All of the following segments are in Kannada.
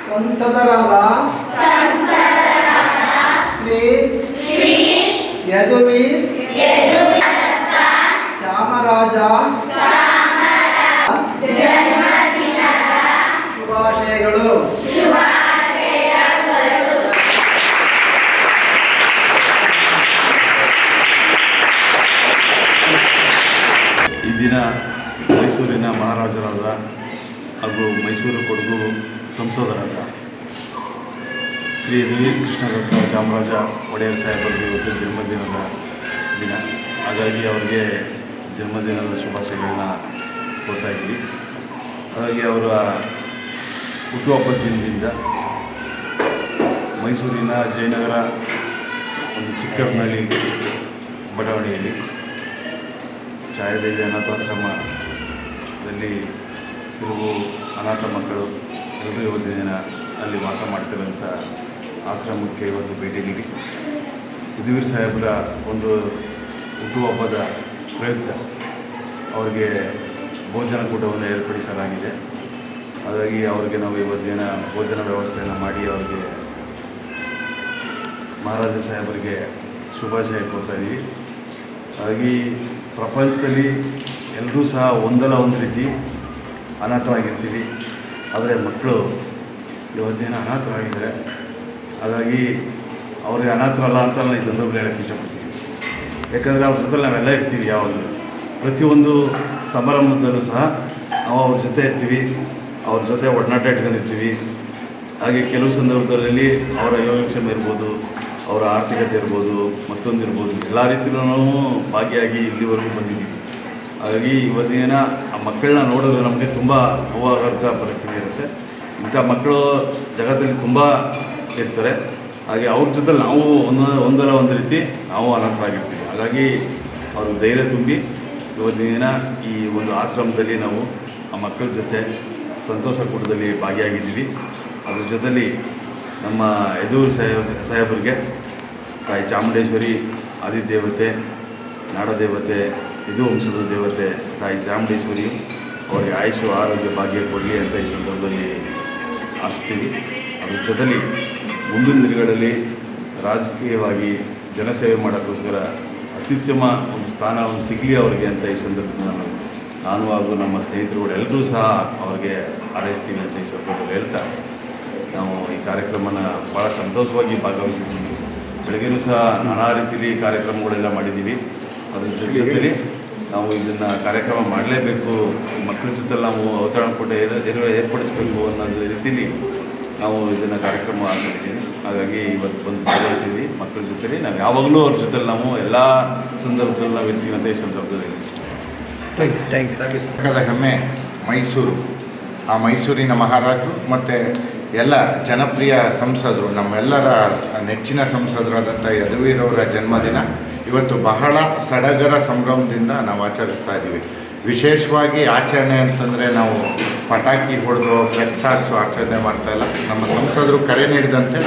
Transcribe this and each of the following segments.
ಸಂಸದರಾದ ಶ್ರೀ ಯದುವೀರ್ ಚಾಮರಾಜ ಶುಭಾಶಯಗಳು. ಈ ದಿನ ಮೈಸೂರಿನ ಮಹಾರಾಜರಾದ ಹಾಗೂ ಮೈಸೂರು ಕೊಡಗು ಸಂಸದರಾದ ಶ್ರೀ ಯದುವೀರ್ ಕೃಷ್ಣದತ್ತ ಚಾಮರಾಜ ಒಡೆಯರ್ ಸಾಹೇಬರಿಗೆ ಇವತ್ತು ಜನ್ಮದಿನದ ದಿನ. ಹಾಗಾಗಿ ಅವರಿಗೆ ಜನ್ಮದಿನದ ಶುಭಾಶಯಗಳನ್ನ ಕೊಡ್ತಾ ಇದ್ವಿ. ಹಾಗಾಗಿ ಅವರ ಹುಟ್ಟುಹಬ್ಬದ ದಿನದಿಂದ ಮೈಸೂರಿನ ಜಯನಗರ ಒಂದು ಚಿಕ್ಕನಹಳ್ಳಿ ಬಡಾವಣೆಯಲ್ಲಿ ಛಾಯಾದೇವಿ ಅನಾಥಾಶ್ರಮದಲ್ಲಿ ಕೆಲವು ಅನಾಥ ಮಕ್ಕಳು ಎಲ್ಲರೂ ಇವತ್ತು ದಿನ ಅಲ್ಲಿ ವಾಸ ಮಾಡ್ತಿರೋಂಥ ಆಶ್ರಮಕ್ಕೆ ಇವತ್ತು ಭೇಟಿ ನೀಡಿ ಯದುವೀರ್ ಸಾಹೇಬರ ಒಂದು ಹುಟ್ಟುಹಬ್ಬದ ಪ್ರಯುಕ್ತ ಅವರಿಗೆ ಭೋಜನ ಕೂಟವನ್ನು ಏರ್ಪಡಿಸಲಾಗಿದೆ. ಹಾಗಾಗಿ ಅವರಿಗೆ ನಾವು ಇವತ್ತು ದಿನ ಭೋಜನ ವ್ಯವಸ್ಥೆಯನ್ನು ಮಾಡಿ ಅವರಿಗೆ ಮಹಾರಾಜ ಸಾಹೇಬರಿಗೆ ಶುಭಾಶಯ ಕೊಡ್ತಾ ಇದ್ದೀವಿ. ಹಾಗಾಗಿ ಪ್ರಪಂಚದಲ್ಲಿ ಎಲ್ಲರೂ ಸಹ ಒಂದಲ್ಲ ಒಂದು ರೀತಿ ಅನಾಥರಾಗಿರ್ತೀವಿ. ಆದರೆ ಮಕ್ಕಳು ಇವತ್ತಿನ ಅನಾಥರಾಗಿದ್ದಾರೆ. ಹಾಗಾಗಿ ಅವ್ರಿಗೆ ಅನಾಥರಲ್ಲ ಅಂತ ನಾನು ಈ ಸಂದರ್ಭದಲ್ಲಿ ಹೇಳೋಕ್ಕೆ ಇಷ್ಟಪಡ್ತೀನಿ. ಯಾಕಂದರೆ ಅವ್ರ ಜೊತೆ ನಾವೆಲ್ಲ ಇರ್ತೀವಿ. ಯಾವಾಗಲೂ ಪ್ರತಿಯೊಂದು ಸಮಾರಂಭದಲ್ಲೂ ಸಹ ನಾವು ಅವ್ರ ಜೊತೆ ಇರ್ತೀವಿ, ಅವ್ರ ಜೊತೆ ಒಡನಾಟ ಇಟ್ಕೊಂಡಿರ್ತೀವಿ. ಹಾಗೆ ಕೆಲವು ಸಂದರ್ಭದಲ್ಲಿ ಅವರ ಯೋಗಕ್ಷೇಮ ಇರ್ಬೋದು, ಅವರ ಆರ್ಥಿಕತೆ ಇರ್ಬೋದು, ಮತ್ತೊಂದು ಇರ್ಬೋದು, ಎಲ್ಲ ರೀತಿಯಲ್ಲೂ ನಾವು ಭಾಗಿಯಾಗಿ ಇಲ್ಲಿವರೆಗೂ ಬಂದಿದ್ದೀವಿ. ಹಾಗಾಗಿ ಇವತ್ತಿನ ಆ ಮಕ್ಕಳನ್ನ ನೋಡಿದ್ರೆ ನಮಗೆ ತುಂಬ ನೋವಾಗಂಥ ಪರಿಸ್ಥಿತಿ ಇರುತ್ತೆ. ಇಂಥ ಮಕ್ಕಳು ಜಗತ್ತಲ್ಲಿ ತುಂಬ ಇರ್ತಾರೆ. ಹಾಗೆ ಅವ್ರ ಜೊತೆ ನಾವು ಒಂದಲ್ಲ ಒಂದು ರೀತಿ ನಾವು ಅನಾಥರಾಗಿರ್ತೀವಿ. ಹಾಗಾಗಿ ಅವರು ಧೈರ್ಯ ತುಂಬಿ ಇವತ್ತಿನ ಈ ಒಂದು ಆಶ್ರಮದಲ್ಲಿ ನಾವು ಆ ಮಕ್ಕಳ ಜೊತೆ ಸಂತೋಷ ಕೂಟದಲ್ಲಿ ಭಾಗಿಯಾಗಿದ್ದೀವಿ. ಅದ್ರ ಜೊತೆಲಿ ನಮ್ಮ ಯದುವೀರ್ ಸಾಹೇಬರಿಗೆ ತಾಯಿ ಚಾಮುಂಡೇಶ್ವರಿ ಆದಿದೇವತೆ, ನಾಡದೇವತೆ, ಯದುವಂಶದ ದೇವತೆ ತಾಯಿ ಚಾಮುಂಡೇಶ್ವರಿ ಅವರಿಗೆ ಆಯುಷು ಆರೋಗ್ಯ ಭಾಗ್ಯ ಕೊಡಲಿ ಅಂತ ಈ ಸಂದರ್ಭದಲ್ಲಿ ಆರಿಸ್ತೀವಿ. ಅದ್ರ ಜೊತೆಲಿ ಮುಂದಿನ ದಿನಗಳಲ್ಲಿ ರಾಜಕೀಯವಾಗಿ ಜನಸೇವೆ ಮಾಡೋಕ್ಕೋಸ್ಕರ ಅತ್ಯುತ್ತಮ ಒಂದು ಸ್ಥಾನವನ್ನು ಸಿಗಲಿ ಅವರಿಗೆ ಅಂತ ಈ ಸಂದರ್ಭದಲ್ಲಿ ನಾನು ಹಾಗೂ ನಮ್ಮ ಸ್ನೇಹಿತರುಗಳು ಎಲ್ಲರೂ ಸಹ ಅವರಿಗೆ ಹಾರೈಸ್ತೀವಿ ಅಂತ ಈ ಸಂದರ್ಭದಲ್ಲಿ ಹೇಳ್ತಾ ನಾವು ಈ ಕಾರ್ಯಕ್ರಮನ ಭಾಳ ಸಂತೋಷವಾಗಿ ಭಾಗವಹಿಸಿದ್ದೀವಿ. ಬೆಳಗ್ಗೆಯೂ ಸಹ ನಾನಾ ರೀತಿಯಲ್ಲಿ ಕಾರ್ಯಕ್ರಮಗಳೆಲ್ಲ ಮಾಡಿದ್ದೀವಿ. ಅದ್ರ ಜೊತೆಲಿ ನಾವು ಇದನ್ನು ಕಾರ್ಯಕ್ರಮ ಮಾಡಲೇಬೇಕು, ಮಕ್ಕಳ ಜೊತೆ ನಾವು ಅವತರಣ ಏರ್ಪಡಿಸಬೇಕು ಅನ್ನೋದು ರೀತಿಯಲ್ಲಿ ನಾವು ಇದನ್ನು ಕಾರ್ಯಕ್ರಮ ಮಾಡಿದ್ದೀವಿ. ಹಾಗಾಗಿ ಇವತ್ತು ಬಂದು ಭಾಗವಹಿಸಿದ್ವಿ ಮಕ್ಕಳ ಜೊತೆಲಿ. ನಾವು ಯಾವಾಗಲೂ ಅವ್ರ ಜೊತೆಲಿ ನಾವು ಎಲ್ಲ ಸಂದರ್ಭದಲ್ಲಿ ನಾವು ಇರ್ತೀವಿ ಅಂತ ಈ ಸಂದರ್ಭದಲ್ಲಿ ಹೆಮ್ಮೆ ಮೈಸೂರು. ಆ ಮೈಸೂರಿನ ಮಹಾರಾಜರು ಮತ್ತು ಎಲ್ಲ ಜನಪ್ರಿಯ ಸಂಸದರು, ನಮ್ಮೆಲ್ಲರ ನೆಚ್ಚಿನ ಸಂಸದರಾದಂಥ ಯದುವೀರವರ ಜನ್ಮದಿನ ಇವತ್ತು ಬಹಳ ಸಡಗರ ಸಂಭ್ರಮದಿಂದ ನಾವು ಆಚರಿಸ್ತಾ ಇದ್ದೀವಿ. ವಿಶೇಷವಾಗಿ ಆಚರಣೆ ಅಂತಂದರೆ ನಾವು ಪಟಾಕಿ ಹೊಡೆದು ಫ್ಲೆಕ್ಸ್ ಹಾಕ್ಸೋ ಆಚರಣೆ ಮಾಡ್ತಾಯಿಲ್ಲ. ನಮ್ಮ ಸಂಸದರು ಕರೆ ನೀಡಿದಂತೆ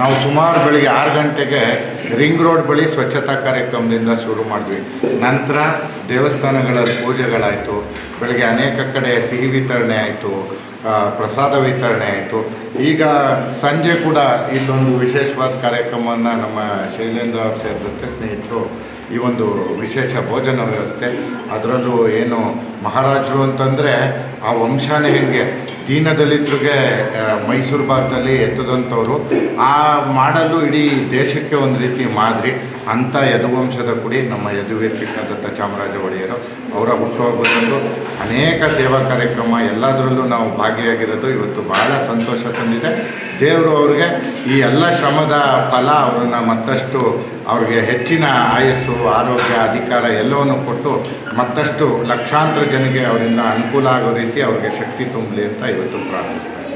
ನಾವು ಸುಮಾರು ಬೆಳಿಗ್ಗೆ 6 ಗಂಟೆಗೆ ರಿಂಗ್ ರೋಡ್ ಬಳಿ ಸ್ವಚ್ಛತಾ ಕಾರ್ಯಕ್ರಮದಿಂದ ಶುರು ಮಾಡಿದ್ವಿ. ನಂತರ ದೇವಸ್ಥಾನಗಳ ಪೂಜೆಗಳಾಯಿತು, ಬೆಳಗ್ಗೆ ಅನೇಕ ಕಡೆ ಸಿಹಿ ವಿತರಣೆ ಆಯಿತು, ಪ್ರಸಾದ ವಿತರಣೆ ಆಯಿತು. ಈಗ ಸಂಜೆ ಕೂಡ ಇಲ್ಲೊಂದು ವಿಶೇಷವಾದ ಕಾರ್ಯಕ್ರಮವನ್ನು ನಮ್ಮ ಶೈಲೇಂದ್ರ ಅವ್ರ ಸೇರಿದಂತೆ ಸ್ನೇಹಿತರು ಈ ಒಂದು ವಿಶೇಷ ಭೋಜನ ವ್ಯವಸ್ಥೆ. ಅದರಲ್ಲೂ ಏನು ಮಹಾರಾಜರು ಅಂತಂದರೆ ಆ ವಂಶನೇ ಹೆಂಗೆ ದೀನದಲಿತರಿಗೆ ಮೈಸೂರು ಭಾಗದಲ್ಲಿ ಎತ್ತದಂಥವ್ರು, ಆ ಮಾಡಲು ಇಡೀ ದೇಶಕ್ಕೆ ಒಂದು ರೀತಿ ಮಾದರಿ ಅಂಥ ಯದುವಂಶದ ಕುಡಿ ನಮ್ಮ ಯದುವೀರ್ ಕೃಷ್ಣದತ್ತ ಚಾಮರಾಜ ಒಡೆಯರು. ಅವರ ಹುಟ್ಟುಹಬ್ಬದಂದು ಅನೇಕ ಸೇವಾ ಕಾರ್ಯಕ್ರಮ ಎಲ್ಲದರಲ್ಲೂ ನಾವು ಭಾಗಿಯಾಗಿರೋದು ಇವತ್ತು ಬಹಳ ಸಂತೋಷ ತಂದಿದೆ. ದೇವರು ಅವ್ರಿಗೆ ಈ ಎಲ್ಲ ಶ್ರಮದ ಫಲ ಅವರನ್ನು ಮತ್ತಷ್ಟು ಅವ್ರಿಗೆ ಹೆಚ್ಚಿನ ಆಯಸ್ಸು, ಆರೋಗ್ಯ, ಅಧಿಕಾರ ಎಲ್ಲವನ್ನು ಕೊಟ್ಟು ಮತ್ತಷ್ಟು ಲಕ್ಷಾಂತರ ಜನಕ್ಕೆ ಅವರಿಂದ ಅನುಕೂಲ ಆಗೋ ರೀತಿ ಅವ್ರಿಗೆ ಶಕ್ತಿ ತುಂಬಲಿ ಅಂತ ಇವತ್ತು ಪ್ರಾರ್ಥಿಸ್ತಾರೆ.